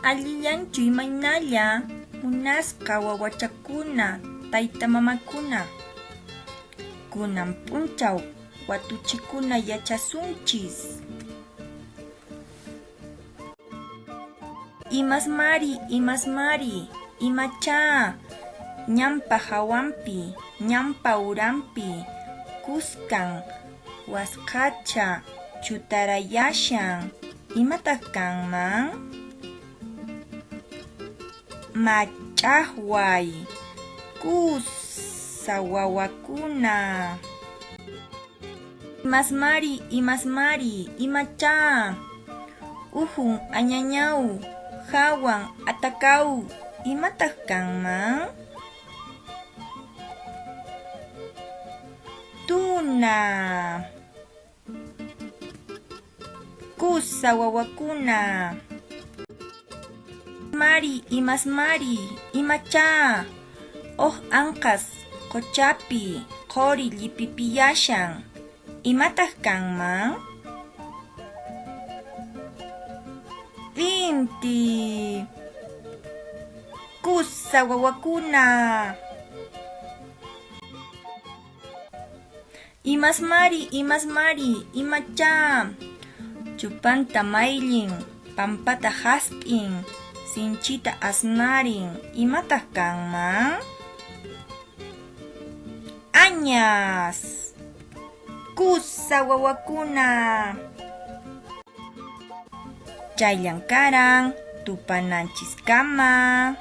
Allillanchu imaynalla munasqa wawachakuna, tayta mamakuna. Kunan p'unchaw watuchikuna yachasunchis. Imasmari, imachá, ñampa hawanpi, ñampa uranpi, kuskan, wasqacha, chutarayashan, imataq kanman? Mach'aqway, kusa wawakuna. Imasmari, imachá, uhun añañaw, hawan atakaw, imataq kanman? Tuna, kusa wawakuna. Imasmari, imachá, anqas quchapi, quri llipipillashan, imataq kanman? Inti, kusa wawakuna. Imasmari, imachá, chupanta maylin, pampata hasp'in, sinchita asnarin, imataq kanman? Añas, kusa wawakuna. Chayllan karan tupananchiskama.